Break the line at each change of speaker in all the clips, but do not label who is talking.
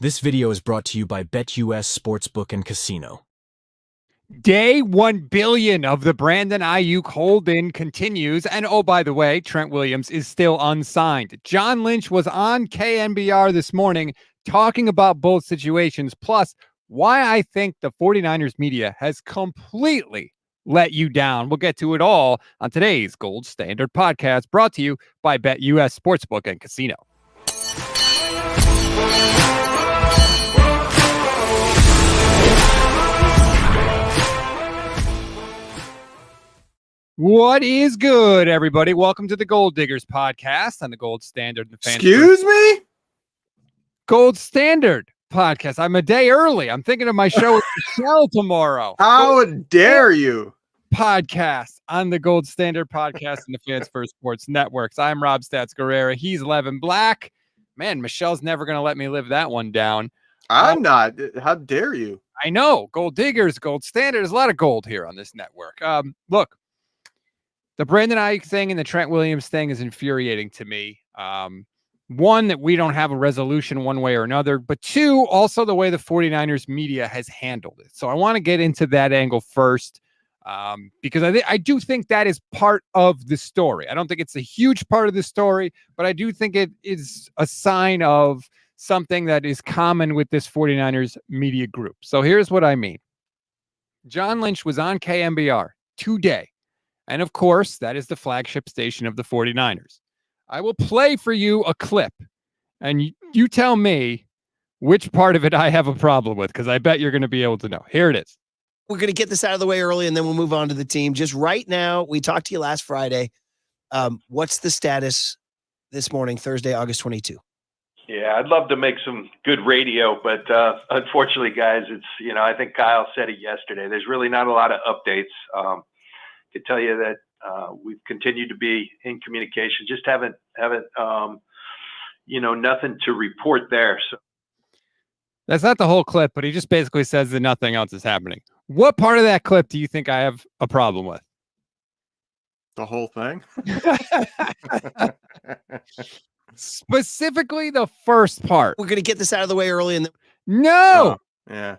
This video is brought to you by BetUS Sportsbook and Casino.
Day 1 billion of the Brandon Aiyuk hold-in continues. And oh, by the way, Trent Williams is still unsigned. John Lynch was on KNBR this morning talking about both situations, plus why I think the 49ers media has completely let you down. We'll get to it all on today's Gold Standard podcast, brought to you by BetUS Sportsbook and Casino. What is good, everybody? Welcome to the Gold Diggers podcast on the Gold Standard.
Excuse me?
Gold Standard podcast. I'm a day early. I'm thinking of my show with Michelle tomorrow.
How dare you?
Podcast on the Gold Standard podcast and the Fans First Sports Networks. I'm Rob Stats Guerrera. He's Levin Black. Man, Michelle's never going to let me live that one down.
I'm not. How dare you?
I know. Gold Diggers, Gold Standard. There's a lot of gold here on this network. Look. The Brandon Aiyuk thing and the Trent Williams thing is infuriating to me. One, that we don't have a resolution one way or another, but two, also the way the 49ers media has handled it. So I want to get into that angle first because I do think that is part of the story. I don't think it's a huge part of the story, but I do think it is a sign of something that is common with this 49ers media group. So here's what I mean. John Lynch was on KNBR today. And of course, that is the flagship station of the 49ers. I will play for you a clip, and you tell me which part of it I have a problem with, because I bet you're going to be able to know. Here it is.
We're going to get this out of the way early, and then we'll move on to the team. Just right now, we talked to you last Friday. What's the status this morning, Thursday, August 22?
Yeah, I'd love to make some good radio, but unfortunately, guys, it's, I think Kyle said it yesterday. There's really not a lot of updates. To tell you that we've continued to be in communication, just haven't nothing to report there. So
that's not the whole clip, but he just basically says that nothing else is happening. What part of that clip do you think I have a problem with?
The whole thing?
Specifically the first part.
We're going to get this out of the way early.
No.
Yeah.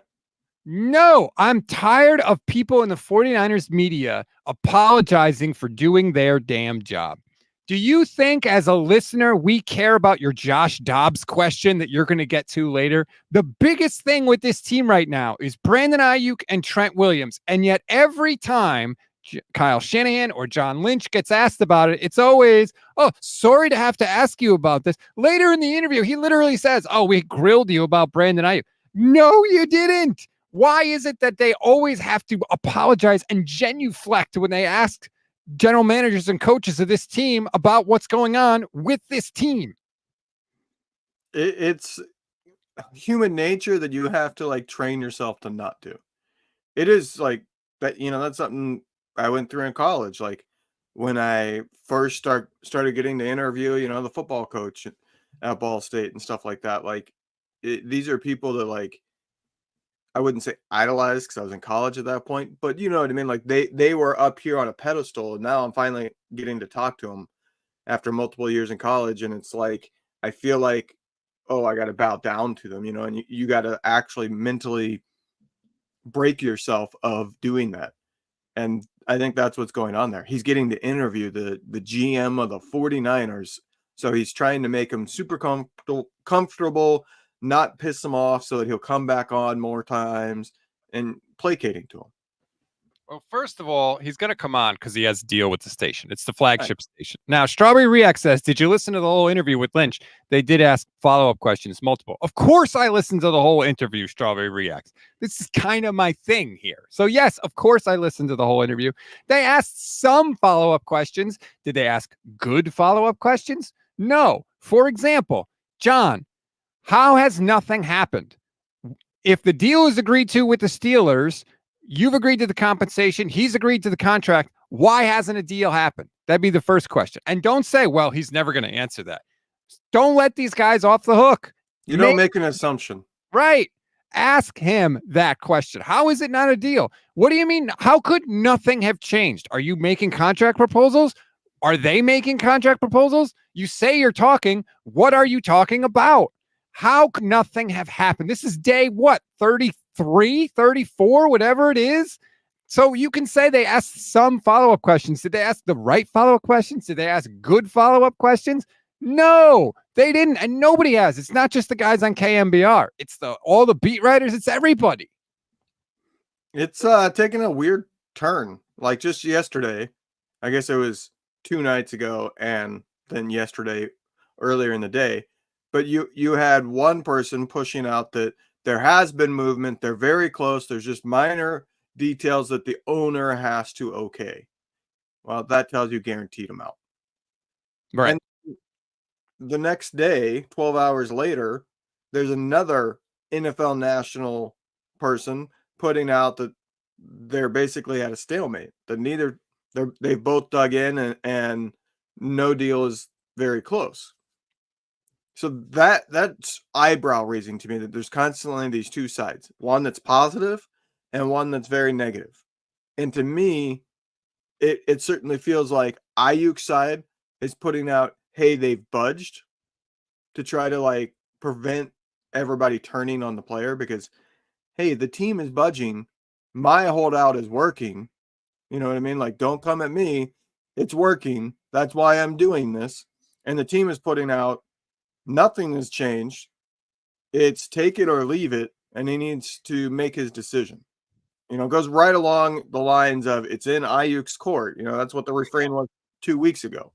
No, I'm tired of people in the 49ers media apologizing for doing their damn job. Do you think as a listener, we care about your Josh Dobbs question that you're going to get to later? The biggest thing with this team right now is Brandon Aiyuk and Trent Williams. And yet every time Kyle Shanahan or John Lynch gets asked about it, it's always, oh, sorry to have to ask you about this. Later in the interview, he literally says, oh, we grilled you about Brandon Aiyuk. No, you didn't. Why is it that they always have to apologize and genuflect when they ask general managers and coaches of this team about what's going on with this team?
It's human nature that you have to train yourself to not do. It is like that, that's something I went through in college. Like when I first started getting to interview, the football coach at Ball State and stuff like that. These are people that I wouldn't say idolize because I was in college at that point, but you know what I mean? They were up here on a pedestal, and now I'm finally getting to talk to them after multiple years in college. And it's I feel like, oh, I got to bow down to them, and you got to actually mentally break yourself of doing that. And I think that's what's going on there. He's getting to interview the GM of the 49ers. So he's trying to make him super comfortable, not piss him off so that he'll come back on more times, and placating to him.
Well, first of all, he's going to come on because he has a deal with the station. It's the flagship station. Now, Strawberry React says, did you listen to the whole interview with Lynch? They did ask follow-up questions, multiple. Of course I listened to the whole interview, Strawberry Reacts. This is kind of my thing here. So yes, of course I listened to the whole interview. They asked some follow-up questions. Did they ask good follow-up questions? No. For example, John, how has nothing happened? If the deal is agreed to with the Steelers, you've agreed to the compensation, he's agreed to the contract, why hasn't a deal happened? That'd be the first question. And don't say, well, he's never going to answer that. Don't let these guys off the hook.
You don't make an assumption.
Right. Ask him that question. How is it not a deal? What do you mean? How could nothing have changed? Are you making contract proposals? Are they making contract proposals? You say you're talking. What are you talking about? How could nothing have happened? This is day, what, 33, 34, whatever it is. So you can say they asked some follow-up questions. Did they ask the right follow-up questions? Did they ask good follow-up questions? No, they didn't. And nobody has. It's not just the guys on KNBR. It's all the beat writers. It's everybody.
It's taking a weird turn. Like just yesterday, I guess it was 2 nights ago, and then yesterday earlier in the day. But you had one person pushing out that there has been movement. They're very close. There's just minor details that the owner has to okay. Well, that tells you guaranteed them out.
Right.
And the next day, 12 hours later, there's another NFL national person putting out that they're basically at a stalemate. That they've both dug in and no deal is very close. So that's eyebrow raising to me, that there's constantly these two sides, one that's positive and one that's very negative. And to me, it certainly feels like Aiyuk's side is putting out, hey, they've budged, to try to like prevent everybody turning on the player, because, hey, the team is budging. My holdout is working. You know what I mean? Like, don't come at me. It's working. That's why I'm doing this. And the team is putting out, nothing has changed. It's take it or leave it. And he needs to make his decision. You know, it goes right along the lines of it's in Aiyuk's court. You know, that's what the refrain was 2 weeks ago.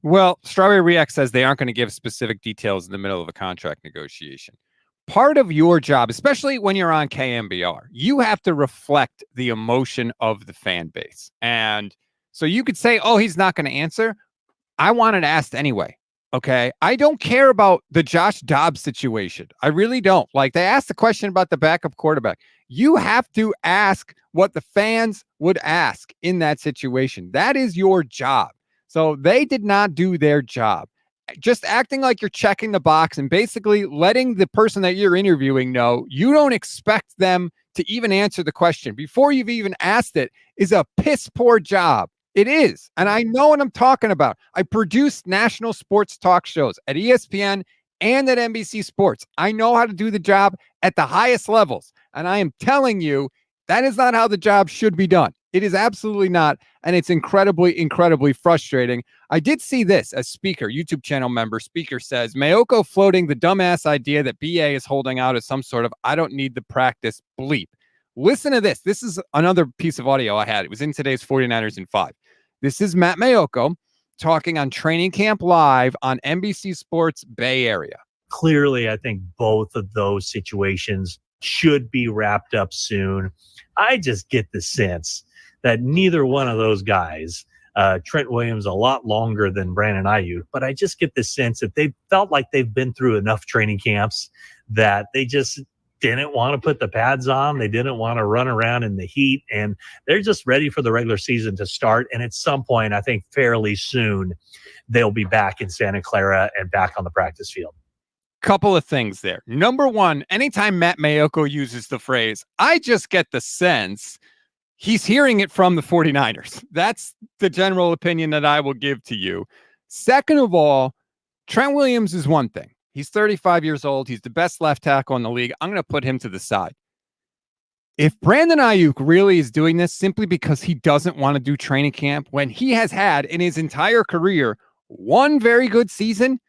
Well, Strawberry React says they aren't going to give specific details in the middle of a contract negotiation. Part of your job, especially when you're on KNBR, you have to reflect the emotion of the fan base. And so you could say, oh, he's not going to answer. I wanted to ask anyway. Okay. I don't care about the Josh Dobbs situation. I really don't. Like, they asked the question about the backup quarterback. You have to ask what the fans would ask in that situation. That is your job. So they did not do their job. Just acting like you're checking the box and basically letting the person that you're interviewing know you don't expect them to even answer the question before you've even asked it is a piss poor job. It is. And I know what I'm talking about. I produce national sports talk shows at ESPN and at NBC Sports. I know how to do the job at the highest levels. And I am telling you, that is not how the job should be done. It is absolutely not. And it's incredibly, incredibly frustrating. I did see this as Speaker, YouTube channel member. Speaker says, Mayoko floating the dumbass idea that BA is holding out as some sort of I don't need the practice bleep. Listen to this. This is another piece of audio I had. It was in today's 49ers in 5. This is Matt Mayoko talking on Training Camp Live on NBC Sports Bay Area.
Clearly, I think both of those situations should be wrapped up soon. I just get the sense that neither one of those guys, Trent Williams a lot longer than Brandon Aiyuk, but I just get the sense that they felt like they've been through enough training camps that they just didn't want to put the pads on. They didn't want to run around in the heat, and they're just ready for the regular season to start. And at some point, I think fairly soon, they'll be back in Santa Clara and back on the practice field.
Couple of things there. Number one, anytime Matt Mayoko uses the phrase, I just get the sense, he's hearing it from the 49ers. That's the general opinion that I will give to you. Second of all, Trent Williams is one thing. He's 35 years old. He's the best left tackle in the league. I'm going to put him to the side. If Brandon Aiyuk really is doing this simply because he doesn't want to do training camp when he has had in his entire career one very good season,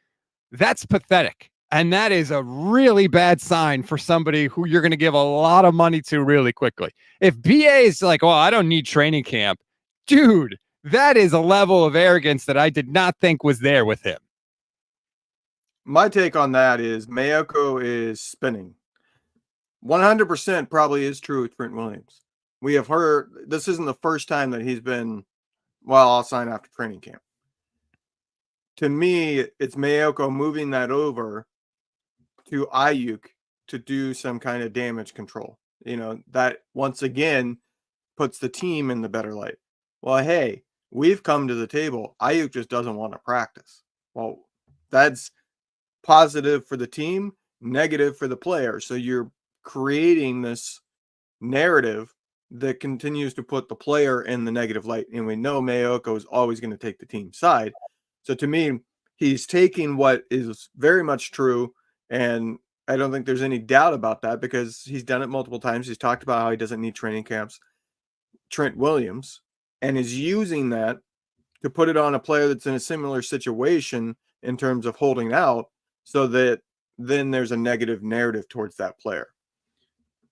that's pathetic. And that is a really bad sign for somebody who you're going to give a lot of money to really quickly. If BA is like, well, I don't need training camp, dude, that is a level of arrogance that I did not think was there with him.
My take on that is Mayoko is spinning. 100% probably is true with Trent Williams. We have heard, this isn't the first time that he's been, well, I'll sign after training camp. To me, it's Mayoko moving that over to Aiyuk to do some kind of damage control. You know, that once again puts the team in the better light. Well, hey, we've come to the table. Aiyuk just doesn't want to practice. Well, that's positive for the team, negative for the player. So you're creating this narrative that continues to put the player in the negative light. And we know Mayoko is always going to take the team side. So to me, he's taking what is very much true And I don't think there's any doubt about that because he's done it multiple times. He's talked about how he doesn't need training camps. Trent Williams, and is using that to put it on a player that's in a similar situation in terms of holding out, so that then there's a negative narrative towards that player.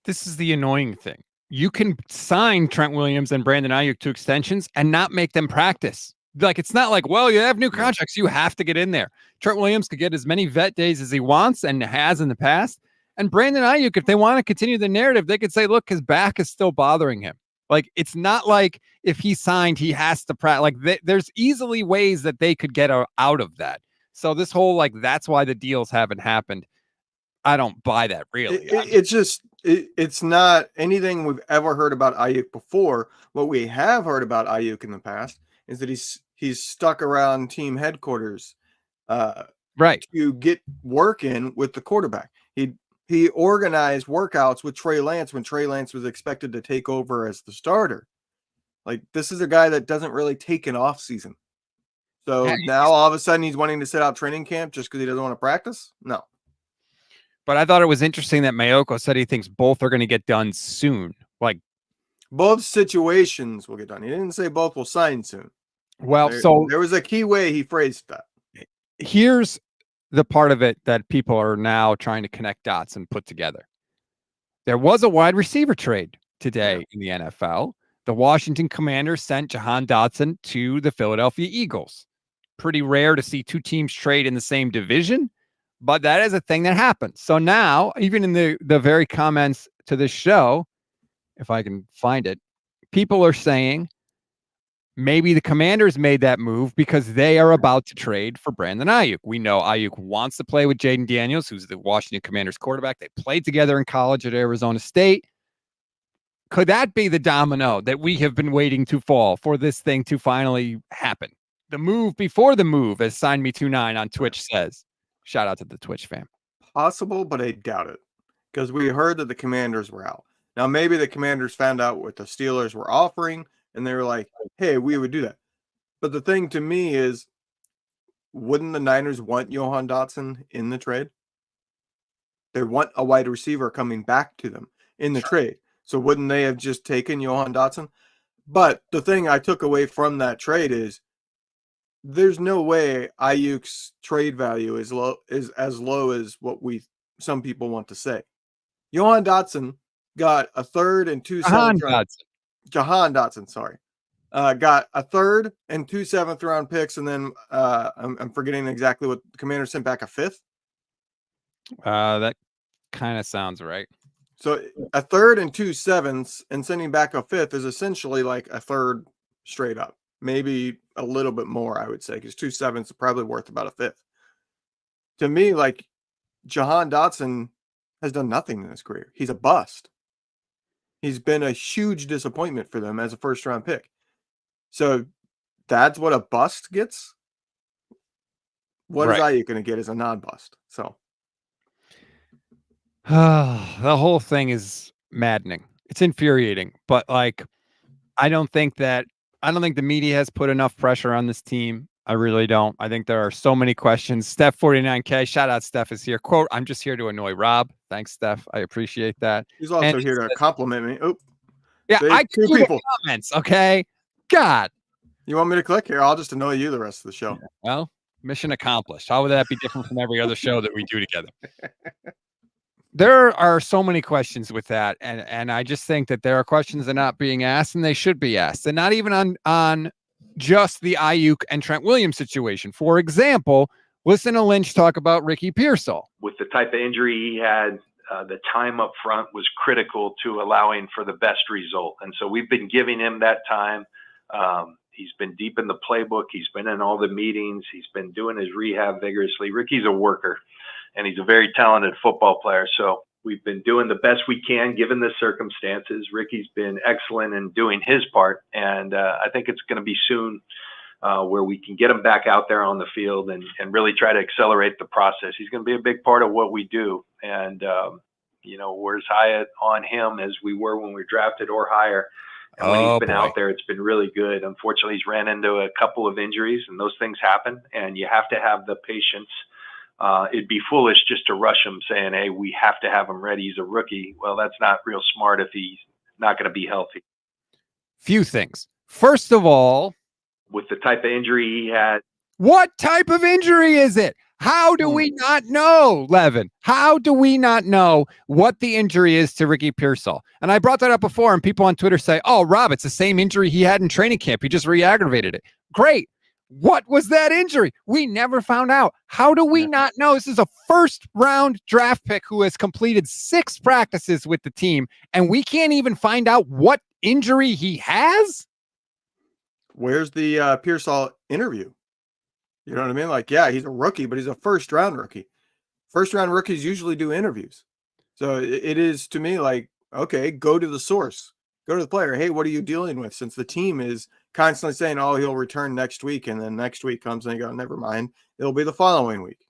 This is the annoying thing. You can sign Trent Williams and Brandon Aiyuk to extensions and not make them practice. Like, it's not like, well, you have new contracts, you have to get in there. Trent Williams could get as many vet days as he wants and has in the past. And Brandon Aiyuk, if they want to continue the narrative, they could say, look, his back is still bothering him. Like, it's not like if he signed, he has to practice. Like, there's easily ways that they could get out of that. So this whole, like, that's why the deals haven't happened. I don't buy that, really.
It's not anything we've ever heard about Aiyuk before. What we have heard about Aiyuk in the past is that he's stuck around team headquarters,
right,
to get work in with the quarterback. He organized workouts with Trey Lance when Trey Lance was expected to take over as the starter. Like, this is a guy that doesn't really take an off season. So now all of a sudden he's wanting to sit out training camp just because he doesn't want to practice? No.
But I thought it was interesting that Mayoko said he thinks both are going to get done soon. Like,
both situations will get done. He didn't say both will sign soon.
Well,
there was a key way he phrased that.
Here's the part of it that people are now trying to connect dots and put together. There was a wide receiver trade today in the NFL. The Washington Commanders sent Jahan Dotson to the Philadelphia Eagles. Pretty rare to see two teams trade in the same division, but that is a thing that happens. So now, even in the very comments to this show, if I can find it, people are saying maybe the Commanders made that move because they are about to trade for Brandon Aiyuk. We know Aiyuk wants to play with Jaden Daniels, who's the Washington Commanders quarterback. They played together in college at Arizona State. Could that be the domino that we have been waiting to fall for this thing to finally happen? The move before the move, as Sign Me 29 on Twitch says. Shout out to the Twitch fam.
Possible, but I doubt it. Because we heard that the Commanders were out. Now, maybe the Commanders found out what the Steelers were offering, and they were like, hey, we would do that. But the thing to me is, wouldn't the Niners want Jahan Dotson in the trade? They want a wide receiver coming back to them in the trade. So wouldn't they have just taken Jahan Dotson? But the thing I took away from that trade is there's no way Aiyuk's trade value is as low as what some people want to say. Jahan Dotson got a third and two seventh round. Jahan Dotson, sorry. Got a third and 2 7th-round picks, and then I'm forgetting exactly what the Commanders sent back, a fifth.
That kind of sounds right.
So a third and 2 7ths and sending back a fifth is essentially like a third straight up. Maybe a little bit more, I would say, because 2 7ths are probably worth about a fifth. To me, like, Jahan Dotson has done nothing in his career. He's a bust. He's been a huge disappointment for them as a first-round pick. So that's what a bust gets. What is Aiyuk going to get as a non-bust? So
the whole thing is maddening. It's infuriating, but like, I don't think the media has put enough pressure on this team. I really don't. I think there are so many questions. Steph 49K, shout out Steph is here. Quote, I'm just here to annoy Rob. Thanks, Steph. I appreciate that.
He's also here to compliment me. Oh,
yeah, I can do the comments, okay? God.
You want me to click here? I'll just annoy you the rest of the show.
Well, mission accomplished. How would that be different from every other show that we do together? There are so many questions with that, and I just think that there are questions that are not being asked, and they should be asked, and not even on just the Aiyuk and Trent Williams situation. For example, listen to Lynch talk about Ricky Pearsall.
With the type of injury he had, the time up front was critical to allowing for the best result, and so we've been giving him that time. He's been deep in the playbook. He's been in all the meetings. He's been doing his rehab vigorously. Ricky's a worker, and he's a very talented football player. So we've been doing the best we can given the circumstances. Ricky's been excellent in doing his part, and I think it's going to be soon where we can get him back out there on the field and really try to accelerate the process. He's going to be a big part of what we do, and we're as high on him as we were when we were drafted or higher. And when he's been out there, it's been really good. Unfortunately, he's ran into a couple of injuries, and those things happen. And you have to have the patience it'd be foolish just to rush him saying, hey, we have to have him ready. He's a rookie. Well, that's not real smart if he's not going to be healthy.
Few things. First of all,
with the type of injury he had.
What type of injury is it? How do we not know, Levin? How do we not know what the injury is to Ricky Pearsall? And I brought that up before, and people on Twitter say, oh, Rob, it's the same injury he had in training camp. He just re-aggravated it. Great. What was that injury? We never found out. How do we not know? This is a first-round draft pick who has completed 6 practices with the team, and we can't even find out what injury he has?
Where's the Pearsall interview? You know what I mean? Like, yeah, he's a rookie, but he's a first-round rookie. First-round rookies usually do interviews. So it is, to me, like, okay, go to the source. Go to the player. Hey, what are you dealing with? Since the team is constantly saying, oh, he'll return next week, and then next week comes and you go, never mind. It'll be the following week.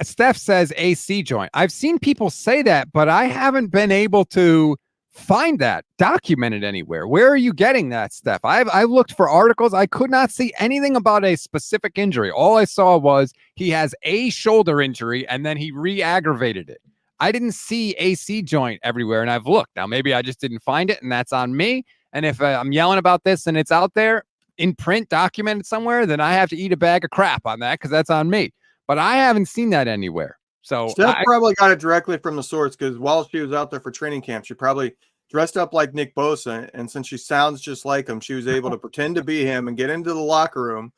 Steph says AC joint. I've seen people say that, but I haven't been able to find that documented anywhere. Where are you getting that, Steph? I looked for articles. I could not see anything about a specific injury. All I saw was he has a shoulder injury and then he re-aggravated it. I didn't see AC joint everywhere, and I've looked. Now, maybe I just didn't find it, and that's on me. And if I'm yelling about this and it's out there in print, documented somewhere, then I have to eat a bag of crap on that because that's on me. But I haven't seen that anywhere. So
Steph probably got it directly from the source, because while she was out there for training camp, she probably dressed up like Nick Bosa, and since she sounds just like him, she was able to pretend to be him and get into the locker room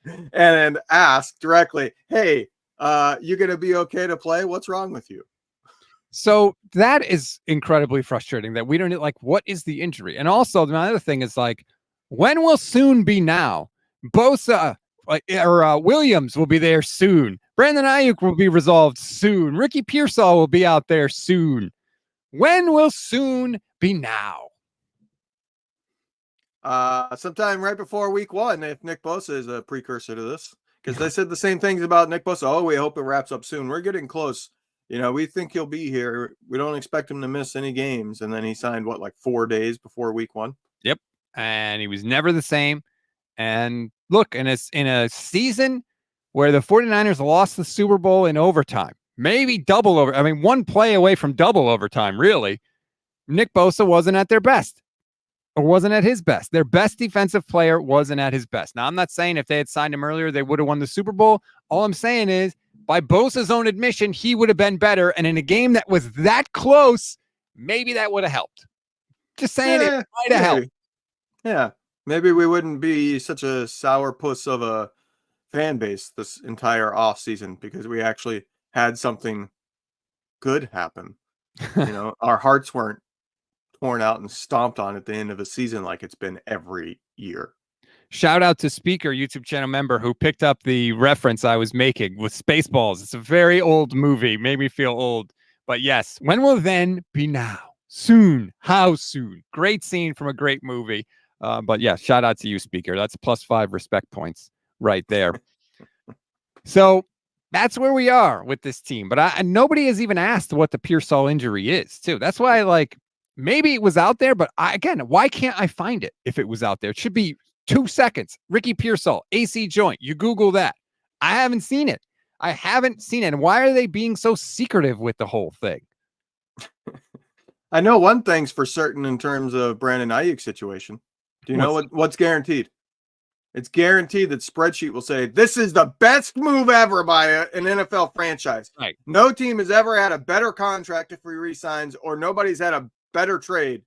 and then ask directly, hey, you going to be okay to play? What's wrong with you?
So that is incredibly frustrating that we don't like, what is the injury? And also the other thing is, like, when will soon be now? Bosa or Williams will be there soon. Brandon Aiyuk will be resolved soon. Ricky Pearsall will be out there soon. When will soon be now?
Sometime right before week 1, if Nick Bosa is a precursor to this, because they said the same things about Nick Bosa. Oh, we hope it wraps up soon. We're getting close. You know, we think he'll be here. We don't expect him to miss any games. And then he signed, what, like 4 days before week 1?
Yep. And he was never the same. And look, in a season where the 49ers lost the Super Bowl in overtime, maybe double over. I mean, one play away from double overtime, really. Nick Bosa wasn't at their best, or wasn't at his best. Their best defensive player wasn't at his best. Now, I'm not saying if they had signed him earlier, they would have won the Super Bowl. All I'm saying is, by Bosa's own admission, he would have been better. And in a game that was that close, maybe that would have helped. Just saying, it might have helped.
Yeah. Maybe we wouldn't be such a sourpuss of a fan base this entire offseason, because we actually had something good happen. You know, our hearts weren't torn out and stomped on at the end of a season like it's been every year.
Shout out to Speaker, YouTube channel member, who picked up the reference I was making with Spaceballs. It's a very old movie, made me feel old. But yes, when will then be now? Soon. How soon? Great scene from a great movie. But yeah, shout out to you, Speaker. That's +5 respect points right there. So that's where we are with this team. But nobody has even asked what the Pearsall injury is, too. That's why, like, maybe it was out there, but again, why can't I find it if it was out there? It should be 2 seconds. Ricky Pearsall, AC joint. You Google that. I haven't seen it. I haven't seen it. And why are they being so secretive with the whole thing?
I know one thing's for certain in terms of Brandon Aiyuk situation. Do you know what's guaranteed? It's guaranteed that spreadsheet will say, this is the best move ever by an NFL franchise.
Right.
No team has ever had a better contract if he resigns, or nobody's had a better trade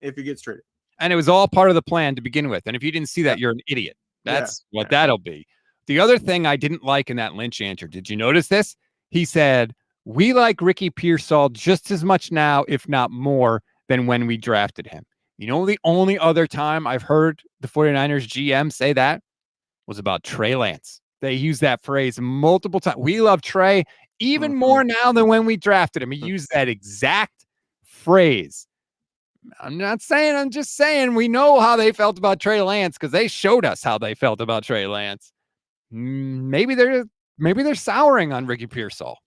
if he gets traded.
And it was all part of the plan to begin with. And if you didn't see that, you're an idiot. That's what that'll be. The other thing I didn't like in that Lynch answer, did you notice this? He said, we like Ricky Pearsall just as much now, if not more, than when we drafted him. You know, the only other time I've heard the 49ers GM say that was about Trey Lance. They used that phrase multiple times. We love Trey even more now than when we drafted him. He used that exact phrase. I'm not saying, I'm just saying we know how they felt about Trey Lance because they showed us how they felt about Trey Lance. Maybe they're souring on Ricky Pearsall.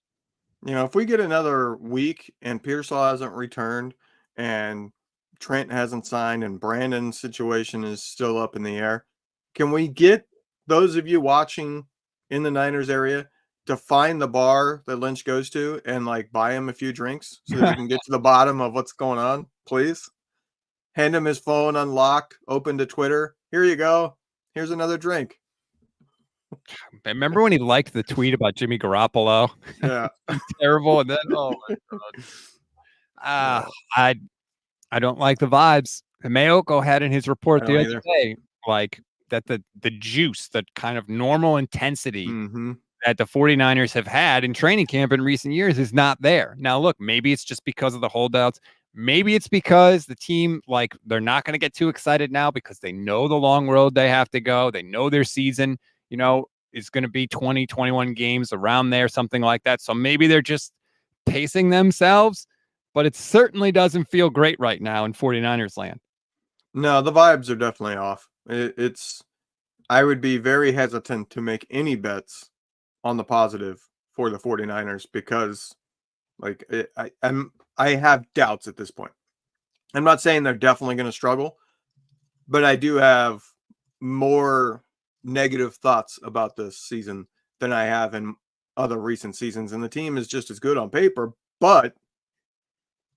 You know, if we get another week and Pearsall hasn't returned and Trent hasn't signed and Brandon's situation is still up in the air, can we get those of you watching in the Niners area to find the bar that Lynch goes to and like buy him a few drinks so that we can get to the bottom of what's going on, please? Hand him his phone, unlock, open to Twitter. Here you go. Here's another drink.
Remember when he liked the tweet about Jimmy Garoppolo?
Yeah.
Terrible. And then, oh my God. I don't like the vibes. And Mayoko had in his report
I
the
don't
other
either.
day, like that the juice, the kind of normal intensity
Mm-hmm.
that the 49ers have had in training camp in recent years is not there. Now, look, maybe it's just because of the holdouts. Maybe it's because the team, like, they're not going to get too excited now because they know the long road they have to go. They know their season, is going to be 20, 21 games around there, something like that. So maybe they're just pacing themselves, but it certainly doesn't feel great right now in 49ers land.
No, the vibes are definitely off. I would be very hesitant to make any bets on the positive for the 49ers because like I have doubts at this point. I'm not saying they're definitely going to struggle, but I do have more negative thoughts about this season than I have in other recent seasons. And the team is just as good on paper, but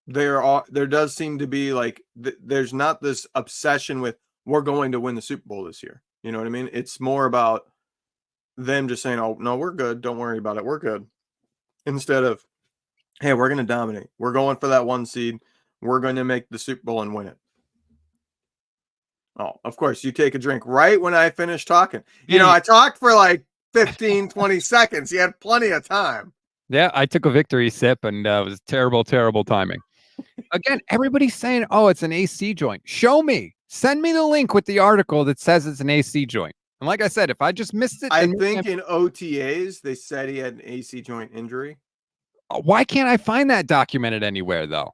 there does seem to be like there's not this obsession with we're going to win the Super Bowl this year. You know what I mean? It's more about them just saying, "Oh no, we're good. Don't worry about it. We're good." Instead of, "Hey, we're going to dominate. We're going for that 1 seed. We're going to make the Super Bowl and win it." Oh, of course, you take a drink right when I finish talking. I talked for like 15, 20 seconds. You had plenty of time.
Yeah, I took a victory sip and it was terrible, terrible timing. Again, everybody's saying, oh, it's an AC joint. Show me. Send me the link with the article that says it's an AC joint. And like I said, if I just missed it.
I think in OTAs, they said he had an AC joint injury.
Why can't I find that documented anywhere, though?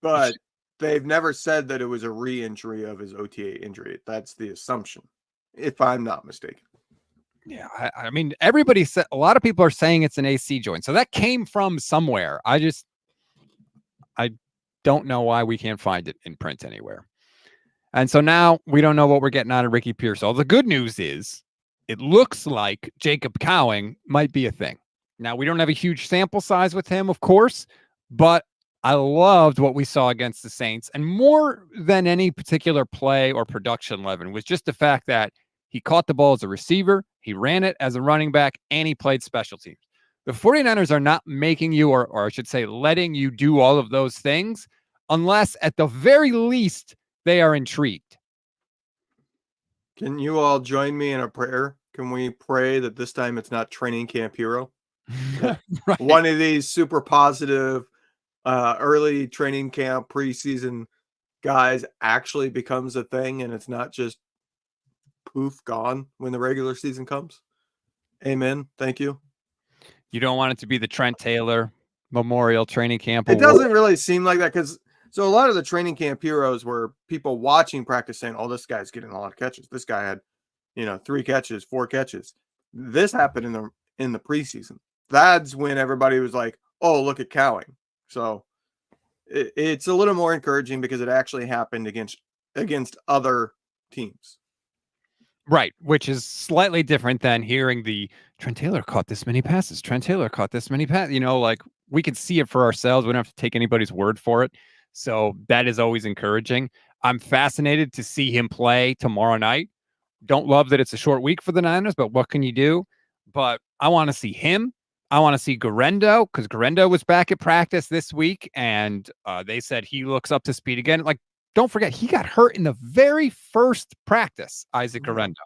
But they've never said that it was a re-injury of his OTA injury. That's the assumption, if I'm not mistaken.
Yeah, I mean, everybody said, a lot of people are saying it's an AC joint. So that came from somewhere. I don't know why we can't find it in print anywhere. And so now we don't know what we're getting out of Ricky Pearsall. The good news is it looks like Jacob Cowing might be a thing. Now, we don't have a huge sample size with him, of course, but I loved what we saw against the Saints. And more than any particular play or production, Levin, was just the fact that he caught the ball as a receiver, he ran it as a running back, and he played special teams. The 49ers are not making you, or I should say, letting you do all of those things unless at the very least they are intrigued.
Can you all join me in a prayer? Can we pray that this time it's not training camp hero?
Right.
One of these super positive early training camp preseason guys actually becomes a thing and it's not just poof gone when the regular season comes. Amen. Thank you.
You don't want it to be the Trent Taylor Memorial Training Camp.
It doesn't really seem like that because so a lot of the training camp heroes were people watching practice saying, "Oh, this guy's getting a lot of catches. This guy had, 3 catches, 4 catches." This happened in the preseason. That's when everybody was like, "Oh, look at Cowing." So it's a little more encouraging because it actually happened against other teams.
Right, which is slightly different than hearing the Trent Taylor caught this many passes. Trent Taylor caught this many passes. Like we can see it for ourselves. We don't have to take anybody's word for it. So that is always encouraging. I'm fascinated to see him play tomorrow night. Don't love that it's a short week for the Niners, but what can you do? But I want to see him. I want to see Guerendo because Guerendo was back at practice this week, and they said he looks up to speed again. Like, don't forget, he got hurt in the very first practice, Isaac Guerendo.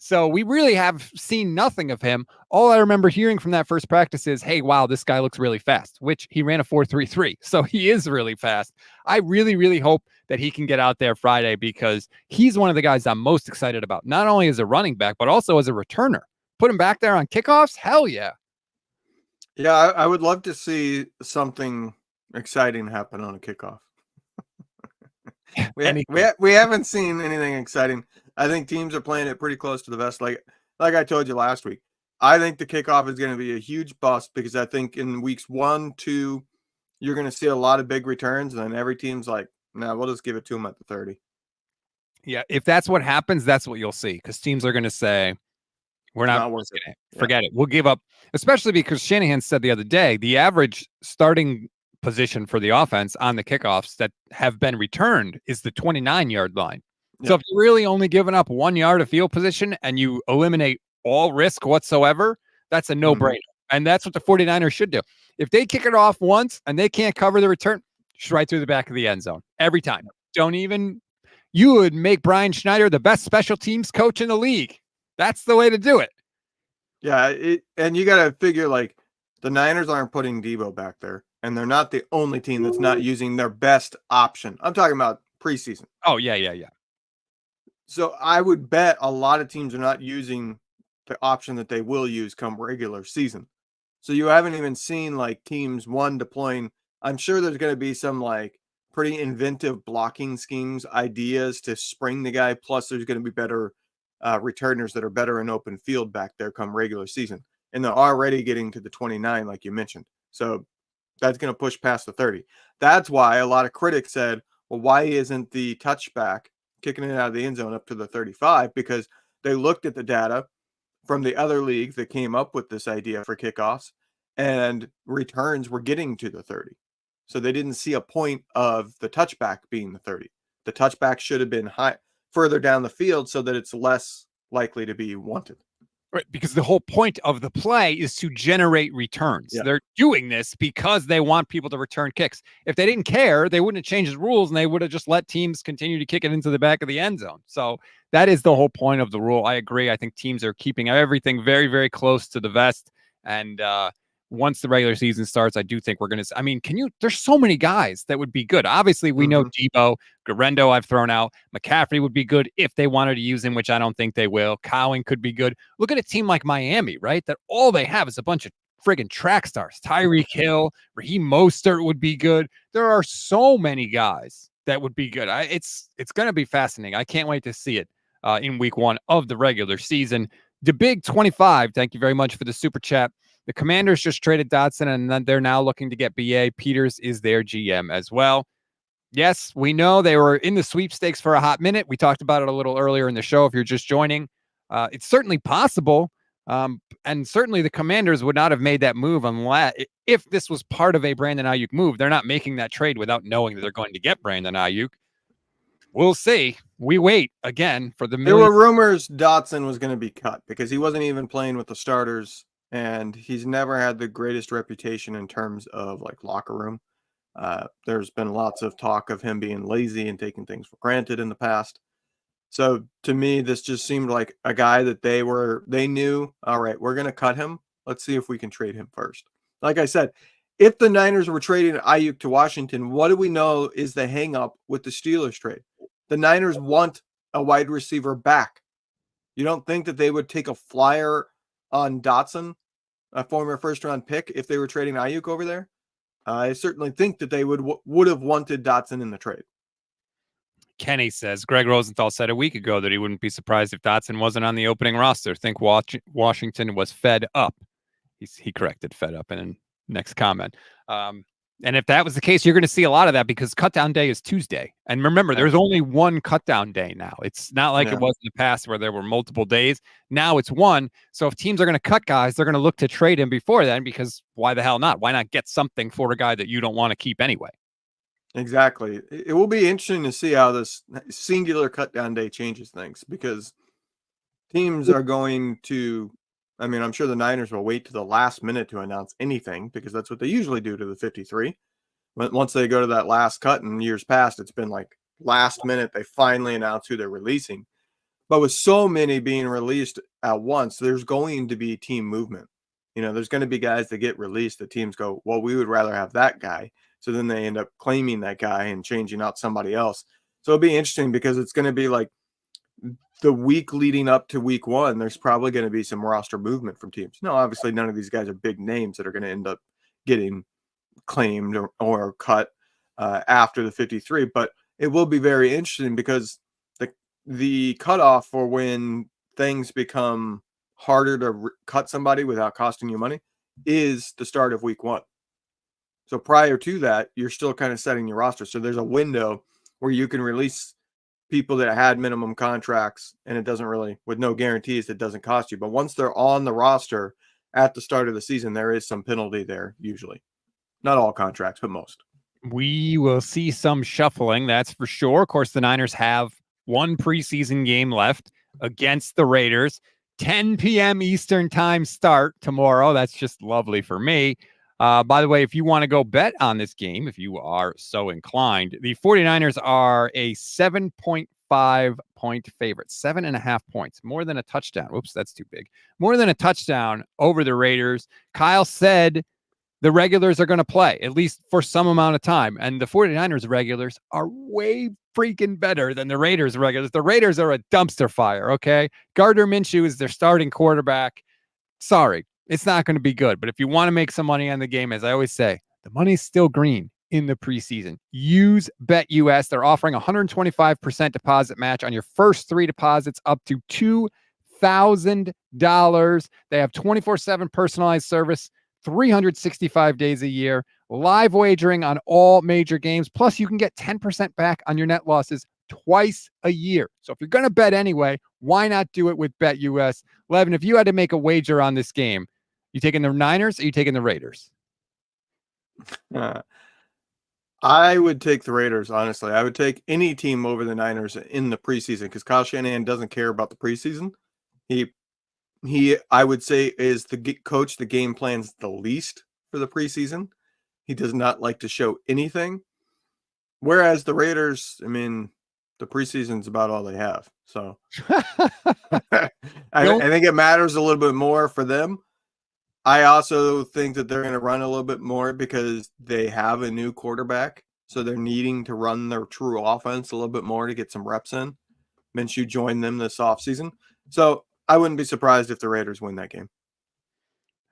So we really have seen nothing of him. All I remember hearing from that first practice is, hey, wow, this guy looks really fast, which he ran a 4.33. So he is really fast. I really, really hope that he can get out there Friday because he's one of the guys I'm most excited about, not only as a running back, but also as a returner. Put him back there on kickoffs? Hell yeah.
Yeah, I would love to see something exciting happen on a kickoff. We haven't seen anything exciting. I think teams are playing it pretty close to the vest. Like I told you last week, I think the kickoff is going to be a huge bust because I think in weeks 1, 2, you're going to see a lot of big returns, and then every team's like, "Nah, we'll just give it to them at the 30."
Yeah, if that's what happens, that's what you'll see because teams are going to say, We're
It's
not
not worth it.
risking it. Forget it. We'll give up, especially because Shanahan said the other day, the average starting position for the offense on the kickoffs that have been returned is the 29-yard line. So if you're really only giving up 1 yard of field position and you eliminate all risk whatsoever, that's a no-brainer. And that's what the 49ers should do. If they kick it off once and they can't cover the return, just right through the back of the end zone every time. You would make Brian Schneider the best special teams coach in the league. That's the way to do it.
Yeah, and you got to figure like the Niners aren't putting Debo back there, and they're not the only team that's not using their best option. I'm talking about preseason.
Oh, yeah.
So I would bet a lot of teams are not using the option that they will use come regular season. So you haven't even seen like teams deploying. I'm sure there's going to be some like pretty inventive blocking schemes, ideas to spring the guy. Plus there's going to be better returners that are better in open field back there come regular season. And they're already getting to the 29, like you mentioned. So that's going to push past the 30. That's why a lot of critics said, well, why isn't the touchback kicking it out of the end zone up to the 35? Because they looked at the data from the other leagues that came up with this idea for kickoffs, and returns were getting to the 30. So they didn't see a point of the touchback being the 30. The touchback should have been further down the field so that it's less likely to be wanted.
Right, because the whole point of the play is to generate returns.
Yeah.
They're doing this because they want people to return kicks. If they didn't care, they wouldn't have changed the rules and they would have just let teams continue to kick it into the back of the end zone. So that is the whole point of the rule. I agree. I think teams are keeping everything very, very close to the vest. And once the regular season starts, I do think we're going to, there's so many guys that would be good. Obviously, we know Debo, Garendo I've thrown out. McCaffrey would be good if they wanted to use him, which I don't think they will. Cowan could be good. Look at a team like Miami, right? That all they have is a bunch of friggin' track stars. Tyreek Hill, Raheem Mostert would be good. There are so many guys that would be good. It's going to be fascinating. I can't wait to see it in week 1 of the regular season. The Big 25, thank you very much for the super chat. The Commanders just traded Dotson, and then they're now looking to get BA. Peters is their GM as well. Yes, we know they were in the sweepstakes for a hot minute. We talked about it a little earlier in the show if you're just joining. It's certainly possible, and certainly the Commanders would not have made that move if this was part of a Brandon Aiyuk move. They're not making that trade without knowing that they're going to get Brandon Aiyuk. We'll see. We wait again for the
There were rumors Dotson was going to be cut because he wasn't even playing with the starters. And he's never had the greatest reputation in terms of like locker room. There's been lots of talk of him being lazy and taking things for granted in the past. So to me, this just seemed like a guy that they knew, all right, we're going to cut him. Let's see if we can trade him first. Like I said, if the Niners were trading Aiyuk to Washington, what do we know is the hang up with the Steelers trade? The Niners want a wide receiver back. You don't think that they would take a flyer on Dotson, a former first-round pick, if they were trading Aiyuk over there? I certainly think that they would have wanted Dotson in the trade.
Kenny says, Greg Rosenthal said a week ago that he wouldn't be surprised if Dotson wasn't on the opening roster. Think Washington was fed up. He corrected fed up in the next comment. And if that was the case, you're going to see a lot of that because cutdown day is Tuesday. And remember, there's only one cutdown day now. It's not like it was in the past where there were multiple days. Now it's one. So if teams are going to cut guys, they're going to look to trade him before then because why the hell not? Why not get something for a guy that you don't want to keep anyway?
Exactly. It will be interesting to see how this singular cutdown day changes things because teams are going to, I'm sure the Niners will wait to the last minute to announce anything because that's what they usually do to the 53. But once they go to that last cut in years past, it's been like last minute, they finally announce who they're releasing. But with so many being released at once, there's going to be team movement. There's going to be guys that get released that teams go, well, we would rather have that guy. So then they end up claiming that guy and changing out somebody else. So it'll be interesting because it's going to be like the week leading up to week 1, there's probably going to be some roster movement from teams. No, obviously none of these guys are big names that are going to end up getting claimed or cut after the 53, but it will be very interesting because the cutoff for when things become harder to cut somebody without costing you money is the start of week 1. So prior to that, you're still kind of setting your roster. So there's a window where you can release people that had minimum contracts, and it doesn't really, with no guarantees, it doesn't cost you. But once they're on the roster at the start of the season, there is some penalty there usually. Not all contracts, but most.
We will see some shuffling, that's for sure. Of course, the Niners have one preseason game left against the Raiders. 10 p.m. Eastern time start tomorrow. That's just lovely for me. By the way, if you want to go bet on this game, if you are so inclined, the 49ers are a 7.5 point favorite, 7.5 points, more than a touchdown. Whoops, that's too big. More than a touchdown over the Raiders. Kyle said the regulars are going to play, at least for some amount of time. And the 49ers regulars are way freaking better than the Raiders regulars. The Raiders are a dumpster fire, okay? Gardner Minshew is their starting quarterback. Sorry, it's not going to be good. But if you want to make some money on the game, as I always say, the money's still green in the preseason. Use BetUS. They're offering 125% deposit match on your first 3 deposits up to $2,000. They have 24/7 personalized service, 365 days a year, live wagering on all major games. Plus, you can get 10% back on your net losses twice a year. So if you're going to bet anyway, why not do it with BetUS? Levin, if you had to make a wager on this game, you taking the Niners or you taking the Raiders?
I would take the Raiders, honestly. I would take any team over the Niners in the preseason because Kyle Shanahan doesn't care about the preseason. He, I would say, is the coach the game plans the least for the preseason. He does not like to show anything. Whereas the Raiders, I mean, the preseason's about all they have. So I think it matters a little bit more for them. I also think that they're going to run a little bit more because they have a new quarterback. So they're needing to run their true offense a little bit more to get some reps in. Minshew joined them this offseason. So I wouldn't be surprised if the Raiders win that game.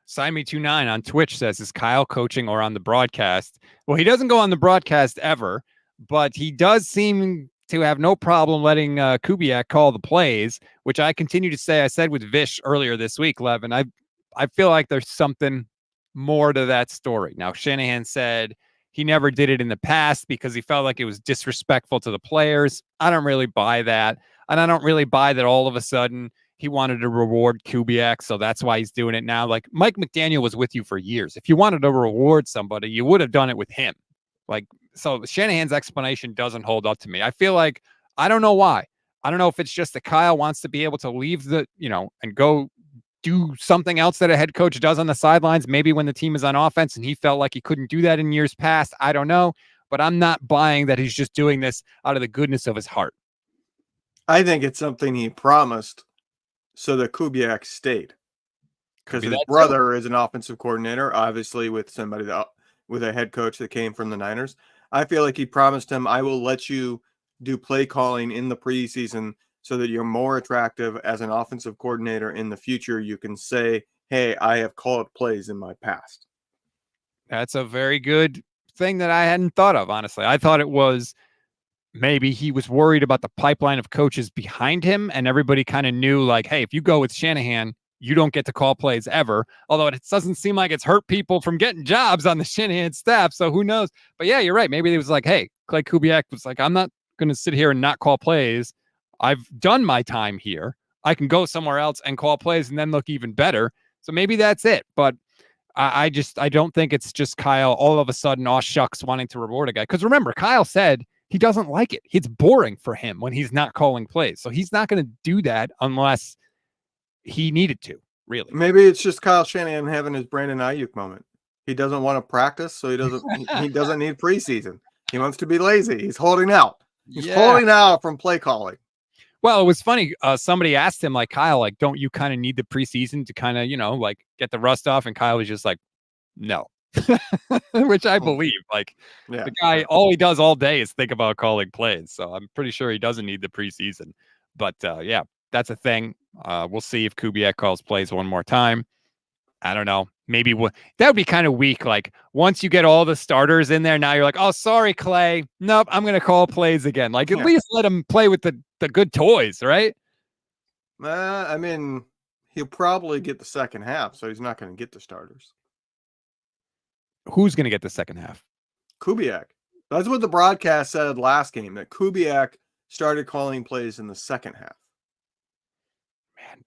Sign Me 29 on Twitch says, is Kyle coaching or on the broadcast? Well, he doesn't go on the broadcast ever, but he does seem to have no problem letting Kubiak call the plays, which I continue to say. I said with Vish earlier this week, Levin, I feel like there's something more to that story. Now, Shanahan said he never did it in the past because he felt like it was disrespectful to the players. I don't really buy that. And I don't really buy that all of a sudden he wanted to reward Kubiak, so that's why he's doing it now. Like, Mike McDaniel was with you for years. If you wanted to reward somebody, you would have done it with him. Like, so Shanahan's explanation doesn't hold up to me. I feel like, I don't know why. I don't know if it's just that Kyle wants to be able to leave and go do something else that a head coach does on the sidelines, maybe when the team is on offense, and he felt like he couldn't do that in years past. I don't know, but I'm not buying that he's just doing this out of the goodness of his heart.
I think it's something he promised so that Kubiak stayed. Because his brother is an offensive coordinator, obviously with with a head coach that came from the Niners. I feel like he promised him, I will let you do play calling in the preseason so that you're more attractive as an offensive coordinator in the future. You can say, hey, I have called plays in my past.
That's a very good thing that I hadn't thought of, honestly. I thought it was maybe he was worried about the pipeline of coaches behind him, and everybody kind of knew, like, hey, if you go with Shanahan, you don't get to call plays ever. Although it doesn't seem like it's hurt people from getting jobs on the Shanahan staff, so who knows? But yeah, you're right. Maybe it was like, hey, Clay Kubiak was like, I'm not going to sit here and not call plays. I've done my time here. I can go somewhere else and call plays and then look even better. So maybe that's it. But I don't think it's just Kyle all of a sudden, oh shucks, wanting to reward a guy. Because remember, Kyle said he doesn't like it. It's boring for him when he's not calling plays. So he's not going to do that unless he needed to, really.
Maybe it's just Kyle Shanahan having his Brandon Aiyuk moment. He doesn't want to practice, so he doesn't need preseason. He wants to be lazy. He's holding out. He's holding out from play calling.
Well, it was funny. Somebody asked him, like, Kyle, like, don't you kind of need the preseason to kind of, like, get the rust off? And Kyle was just like, no, which I believe. Like, the guy, all he does all day is think about calling plays. So I'm pretty sure he doesn't need the preseason. But yeah, that's a thing. We'll see if Kubiak calls plays one more time. I don't know. Maybe that would be kind of weak. Like, once you get all the starters in there, now you're like, oh, sorry, Clay. Nope, I'm going to call plays again. Like, at least let him play with the good toys, right?
I mean, he'll probably get the second half, so he's not going to get the starters.
Who's going to get the second half?
Kubiak. That's what the broadcast said last game, that Kubiak started calling plays in the second half.
Man,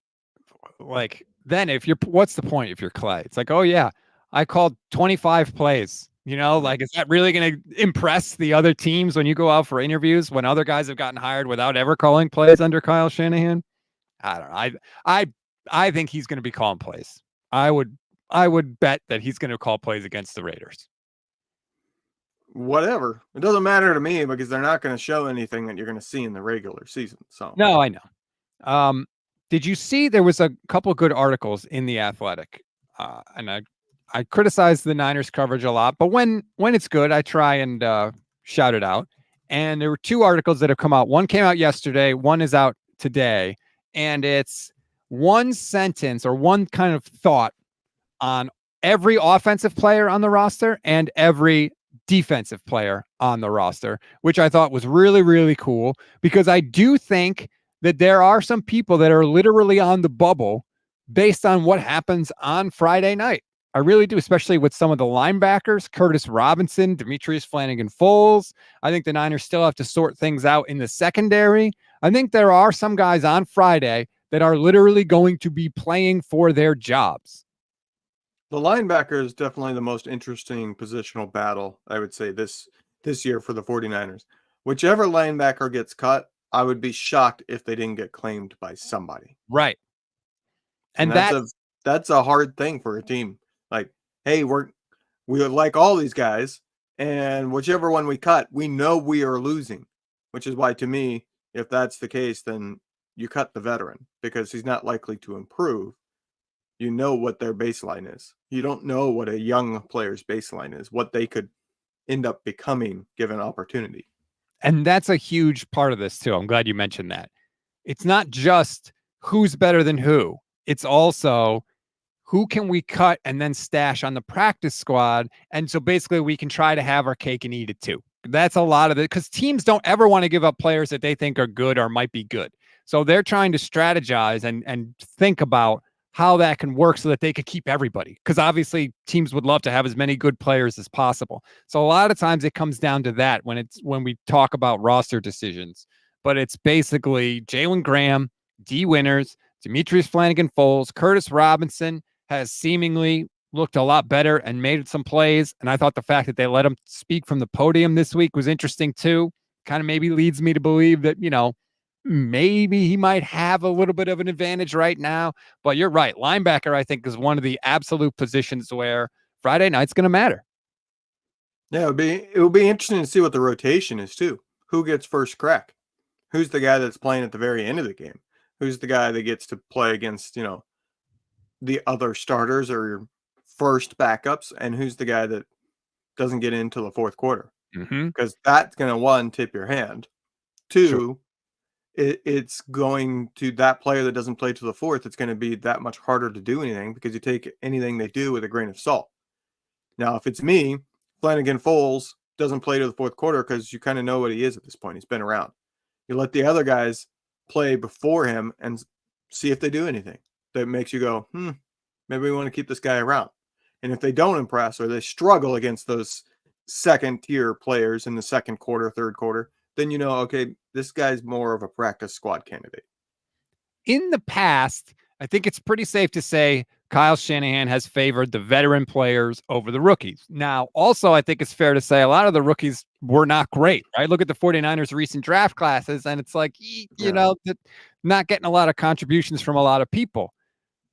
like then what's the point if you're Clay? It's like, oh yeah, I called 25 plays. Like, is that really going to impress the other teams when you go out for interviews when other guys have gotten hired without ever calling plays under Kyle Shanahan? I don't know. I think he's going to be calling plays. I would bet that he's going to call plays against the Raiders.
Whatever. It doesn't matter to me because they're not going to show anything that you're going to see in the regular season. So
no, I know. Did you see there was a couple good articles in The Athletic? And I criticize the Niners coverage a lot, but when it's good, I try and shout it out. And there were two articles that have come out. One came out yesterday. One is out today. And it's one sentence or one kind of thought on every offensive player on the roster and every defensive player on the roster, which I thought was really, really cool because I do think that there are some people that are literally on the bubble based on what happens on Friday night. I really do, especially with some of the linebackers, Curtis Robinson, Demetrius Flanagan-Foles. I think the Niners still have to sort things out in the secondary. I think there are some guys on Friday that are literally going to be playing for their jobs.
The linebacker is definitely the most interesting positional battle, I would say, this year for the 49ers. Whichever linebacker gets cut, I would be shocked if they didn't get claimed by somebody.
Right. And
that's a hard thing for a team. Like, hey, we like all these guys, and whichever one we cut, we know we are losing, which is why, to me, if that's the case, then you cut the veteran because he's not likely to improve. You know what their baseline is. You don't know what a young player's baseline is, what they could end up becoming given opportunity.
And that's a huge part of this too. I'm glad you mentioned that. It's not just who's better than who. It's also who can we cut and then stash on the practice squad. And so basically we can try to have our cake and eat it too. That's a lot of it because teams don't ever want to give up players that they think are good or might be good. So they're trying to strategize and think about how that can work so that they could keep everybody. Because obviously teams would love to have as many good players as possible. So a lot of times it comes down to that when we talk about roster decisions. But it's basically Jalen Graham, D. Winters, Demetrius Flanagan-Foles, Curtis Robinson has seemingly looked a lot better and made some plays. And I thought the fact that they let him speak from the podium this week was interesting too. Kind of maybe leads me to believe that, maybe he might have a little bit of an advantage right now. But you're right. Linebacker, I think, is one of the absolute positions where Friday night's going to matter.
Yeah, it would be interesting to see what the rotation is too. Who gets first crack? Who's the guy that's playing at the very end of the game? Who's the guy that gets to play against, the other starters or first backups? And who's the guy that doesn't get into the fourth quarter? Because that's going to, one, tip your hand. Two, sure. It's going to that player that doesn't play to the fourth. It's going to be that much harder to do anything because you take anything they do with a grain of salt. Now, if it's me, Flanagan-Foles doesn't play to the fourth quarter because you kind of know what he is at this point. He's been around. You let the other guys play before him and see if they do anything that makes you go, maybe we want to keep this guy around. And if they don't impress or they struggle against those second tier players in the second quarter, third quarter, then okay, this guy's more of a practice squad candidate.
In the past, I think it's pretty safe to say Kyle Shanahan has favored the veteran players over the rookies. Now, also, I think it's fair to say a lot of the rookies were not great, right? Look at the 49ers' recent draft classes, and it's like, not getting a lot of contributions from a lot of people.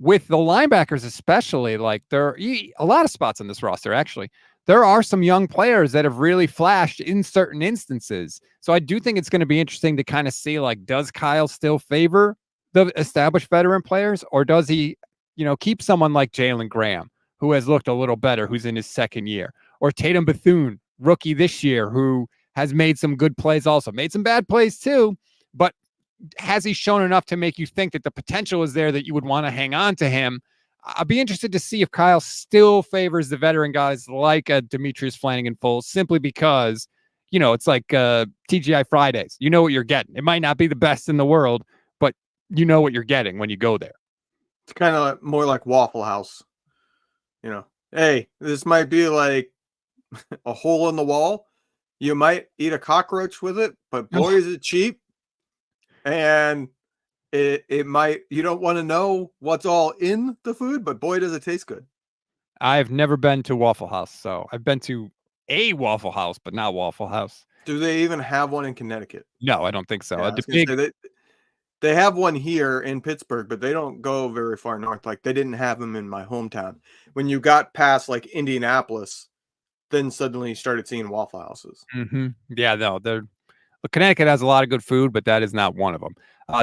With the linebackers especially, like there are a lot of spots on this roster, actually. There are some young players that have really flashed in certain instances. So I do think it's going to be interesting to kind of see, like, does Kyle still favor the established veteran players, or does he, keep someone like Jalen Graham, who has looked a little better, who's in his second year, or Tatum Bethune, rookie this year, who has made some good plays also, made some bad plays too, but has he shown enough to make you think that the potential is there that you would want to hang on to him? I'd be interested to see if Kyle still favors the veteran guys like Demetrius Flanagan-Foles, simply because, it's like TGI Fridays. You know what you're getting. It might not be the best in the world, but you know what you're getting when you go there.
It's kind of more like Waffle House. Hey, this might be like a hole in the wall. You might eat a cockroach with it, but boy, is it cheap. And it might, you don't want to know what's all in the food, but boy, does it taste good.
I've never been to Waffle House, so I've been to a Waffle House, but not Waffle House.
Do they even have one in Connecticut?
No, I don't think so.
Yeah, I was gonna say they have one here in Pittsburgh, but they don't go very far north. Like they didn't have them in my hometown. When you got past like Indianapolis, then suddenly you started seeing Waffle Houses.
Yeah, no, Connecticut has a lot of good food, but that is not one of them.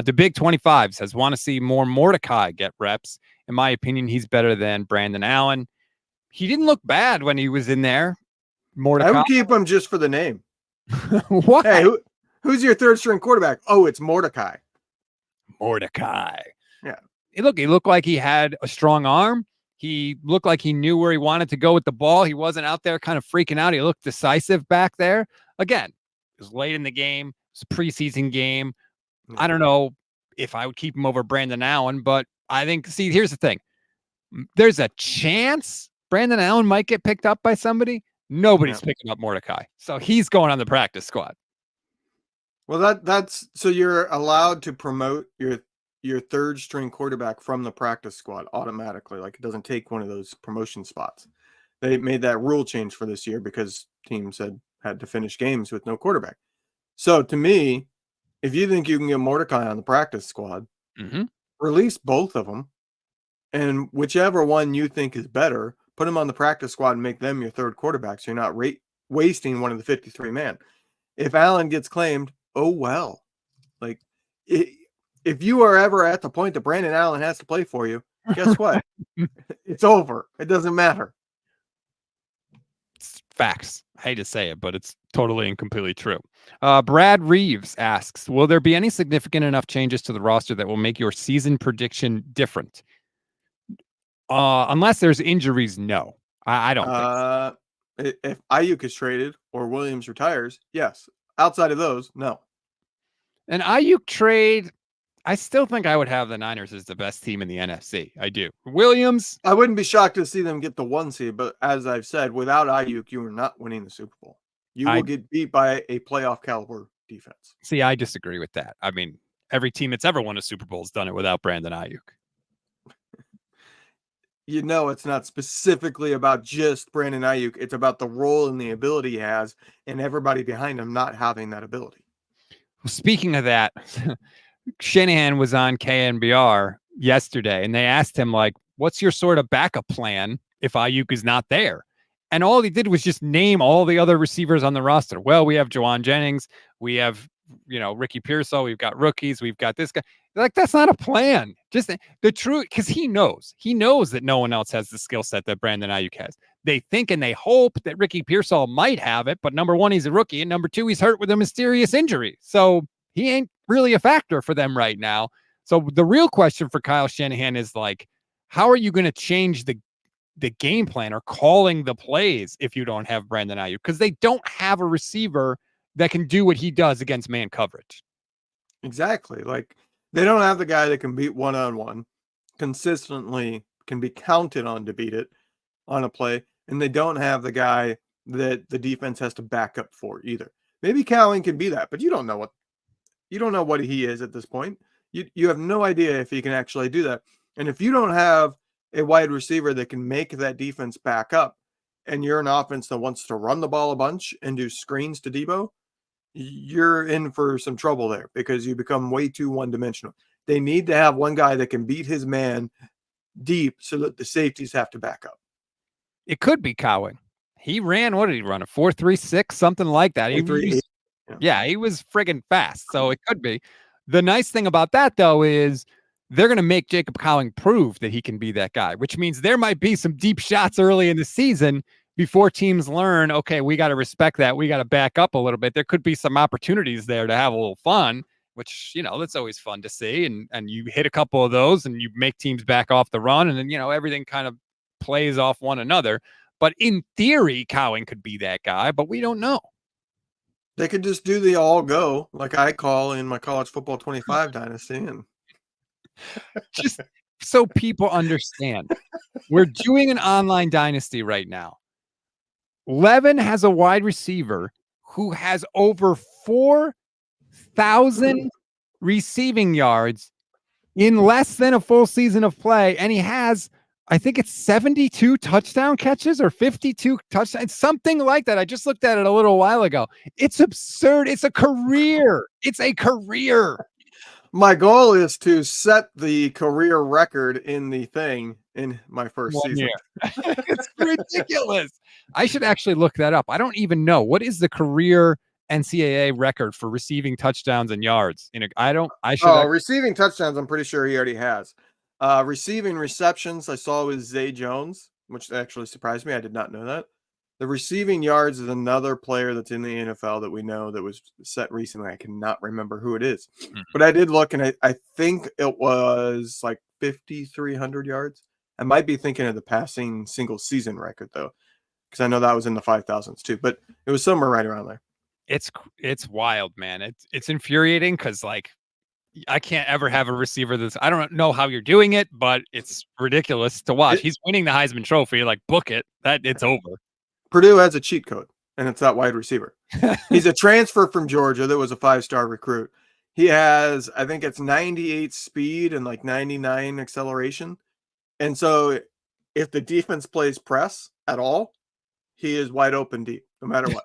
The Big 25 says, want to see more Mordecai get reps. In my opinion, he's better than Brandon Allen. He didn't look bad when he was in there. Mordecai.
I would keep him just for the name.
What?
Hey, who's your third string quarterback? Oh, it's Mordecai.
Mordecai.
Yeah.
He looked like he had a strong arm. He looked like he knew where he wanted to go with the ball. He wasn't out there kind of freaking out. He looked decisive back there. Again, it was late in the game. It's a preseason game. I don't know if I would keep him over Brandon Allen, but I think, see, here's the thing. There's a chance Brandon Allen might get picked up by somebody. Nobody's picking up Mordecai. So he's going on the practice squad.
Well, that's so you're allowed to promote your third string quarterback from the practice squad automatically. Like it doesn't take one of those promotion spots. They made that rule change for this year because teams had to finish games with no quarterback. So to me, if you think you can get Mordecai on the practice squad, release both of them, and whichever one you think is better, put them on the practice squad and make them your third quarterback. So you're not wasting one of the 53 man. If Allen gets claimed, oh well. Like if you are ever at the point that Brandon Allen has to play for you, guess what? It's over. It doesn't matter.
It's facts. I hate to say it, but it's totally and completely true. Brad Reeves asks, will there be any significant enough changes to the roster that will make your season prediction different? Unless there's injuries, no. I don't think so.
If Aiyuk is traded or Williams retires, yes. Outside of those, no.
An Aiyuk trade, I still think I would have the Niners as the best team in the NFC. I do. Williams.
I wouldn't be shocked to see them get the 1 seed, but as I've said, without Aiyuk, you are not winning the Super Bowl. You will get beat by a playoff caliber defense.
See, I disagree with that. I mean, every team that's ever won a Super Bowl has done it without Brandon Aiyuk.
You know, it's not specifically about just Brandon Aiyuk. It's about the role and the ability he has and everybody behind him not having that ability.
Well, speaking of that, Shanahan was on KNBR yesterday and they asked him, like, what's your sort of backup plan if Aiyuk is not there? And all he did was just name all the other receivers on the roster. Well, we have Juwan Jennings. We have, Ricky Pearsall. We've got rookies. We've got this guy. Like, that's not a plan. Just the truth, because he knows that no one else has the skill set that Brandon Aiyuk has. They think and they hope that Ricky Pearsall might have it, but number one, he's a rookie, and number two, he's hurt with a mysterious injury. So he ain't really a factor for them right now. So the real question for Kyle Shanahan is, like, how are you going to change the game plan or calling the plays if you don't have Brandon Aiyuk? Because they don't have a receiver that can do what he does against man coverage.
Exactly. Like, they don't have the guy that can beat one-on-one, consistently can be counted on to beat it on a play, and they don't have the guy that the defense has to back up for either. Maybe Cowan can be that, but you don't know what he is at this point. You have no idea if he can actually do that. And if you don't have a wide receiver that can make that defense back up, and you're an offense that wants to run the ball a bunch and do screens to Debo, you're in for some trouble there because you become way too one-dimensional. They need to have one guy that can beat his man deep so that the safeties have to back up.
It could be Cowan. He ran, what did he run? A 4.36, something like that. He was friggin' fast. So it could be. The nice thing about that, though, is they're going to make Jacob Cowing prove that he can be that guy, which means there might be some deep shots early in the season before teams learn, okay, we got to respect that. We got to back up a little bit. There could be some opportunities there to have a little fun, which, that's always fun to see. And you hit a couple of those and you make teams back off the run, and then, everything kind of plays off one another. But in theory, Cowing could be that guy, but we don't know.
They could just do the all go like I call in my college football 25 dynasty. And
just so people understand, we're doing an online dynasty right now. Levin has a wide receiver who has over 4,000 receiving yards in less than a full season of play, and he has, I think it's 72 touchdown catches or 52 touchdowns, something like that. I just looked at it a little while ago. It's absurd. It's a career. It's a career.
My goal is to set the career record in the thing in my first
1
season.
year. It's ridiculous. I should actually look that up. I don't even know. What is the career NCAA record for receiving touchdowns and yards?
Receiving touchdowns, I'm pretty sure he already has. Receiving receptions, I saw was Zay Jones, which actually surprised me. I did not know that. The receiving yards is another player that's in the NFL that we know that was set recently. I cannot remember who it is. But I did look, and I think it was like 5,300 yards. I might be thinking of the passing single season record, though, because I know that was in the 5,000s too. But it was somewhere right around there.
It's wild, man. It's infuriating because, like, I can't ever have a receiver that's, I don't know how you're doing it, but it's ridiculous to watch. He's winning the Heisman Trophy. Like, book it. It's over.
Purdue has a cheat code, and it's that wide receiver. He's a transfer from Georgia that was a 5-star recruit. He has, I think it's 98 speed and like 99 acceleration. And so if the defense plays press at all, he is wide open deep, no matter what.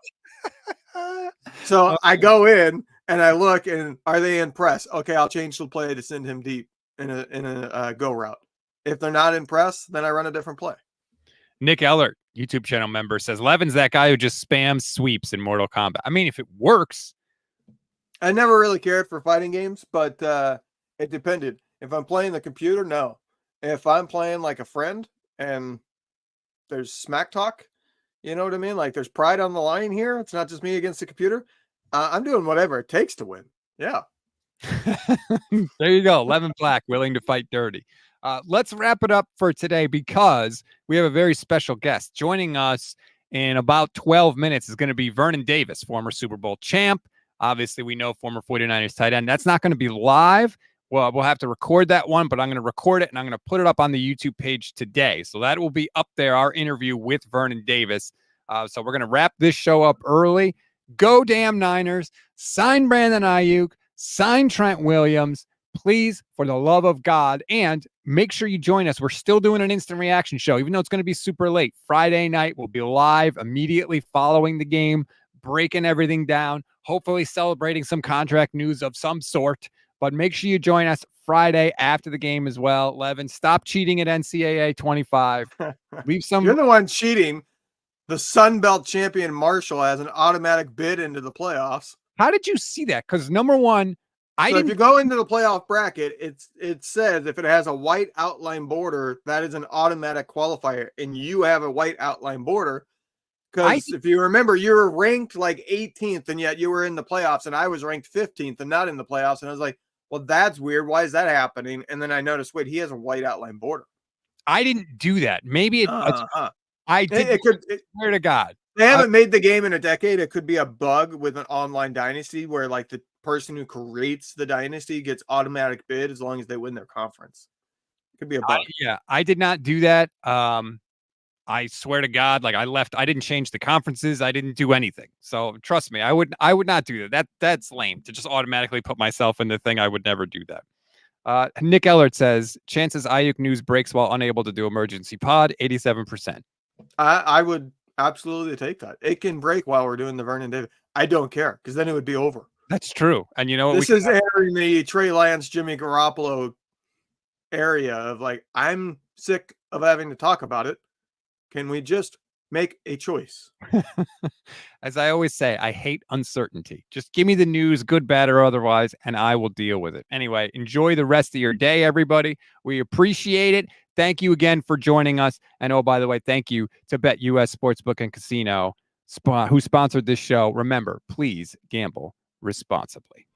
So I go in and I look, and are they in press? Okay, I'll change the play to send him deep in a go route. If they're not in press, then I run a different play.
Nick Ellert, YouTube channel member, says Levin's that guy who just spams sweeps in Mortal Kombat. I mean, if it works.
I never really cared for fighting games, but it depended. If I'm playing the computer, no. If I'm playing like a friend and there's smack talk, you know what I mean? Like, there's pride on the line here. It's not just me against the computer. I'm doing whatever it takes to win. Yeah.
There you go. Levin Black, willing to fight dirty. Let's wrap it up for today because we have a very special guest. Joining us in about 12 minutes is going to be Vernon Davis, former Super Bowl champ. Obviously, we know former 49ers tight end. That's not going to be live. Well, we'll have to record that one, but I'm going to record it and I'm going to put it up on the YouTube page today. So that will be up there, our interview with Vernon Davis. So we're going to wrap this show up early. Go damn Niners. Sign Brandon Aiyuk. Sign Trent Williams. Please, for the love of God, and make sure you join us. We're still doing an instant reaction show, even though it's going to be super late. Friday night, we'll be live immediately following the game, breaking everything down, hopefully celebrating some contract news of some sort. But make sure you join us Friday after the game as well. Levin, stop cheating at NCAA 25. Leave some.
You're the one cheating. The Sun Belt champion Marshall has an automatic bid into the playoffs.
How did you see that? Because number one,
if you go into the playoff bracket, it says if it has a white outline border, that is an automatic qualifier, and you have a white outline border. Because if you remember, you were ranked like 18th, and yet you were in the playoffs, and I was ranked 15th and not in the playoffs. And I was like, well, that's weird. Why is that happening? And then I noticed, wait, he has a white outline border.
I didn't do that. Maybe I did.
It could.
Swear to God.
They haven't made the game in a decade. It could be a bug with an online dynasty where like the person who creates the dynasty gets automatic bid as long as they win their conference. It could be a bug.
I did not do that. I swear to God, like I didn't change the conferences. I didn't do anything. So trust me, I would not do that. That's lame to just automatically put myself in the thing. I would never do that. Nick Ellert says, chances Aiyuk news breaks while unable to do emergency pod, 87%.
I would absolutely take that. It can break while we're doing the Vernon Davis. I don't care because then it would be over.
That's true. And you know what?
This is entering the Trey Lance, Jimmy Garoppolo area of like, I'm sick of having to talk about it. Can we just make a choice?
As I always say, I hate uncertainty. Just give me the news, good, bad, or otherwise, and I will deal with it. Anyway, enjoy the rest of your day, everybody. We appreciate it. Thank you again for joining us. And oh, by the way, thank you to BetUS Sportsbook and Casino, who sponsored this show. Remember, please gamble responsibly.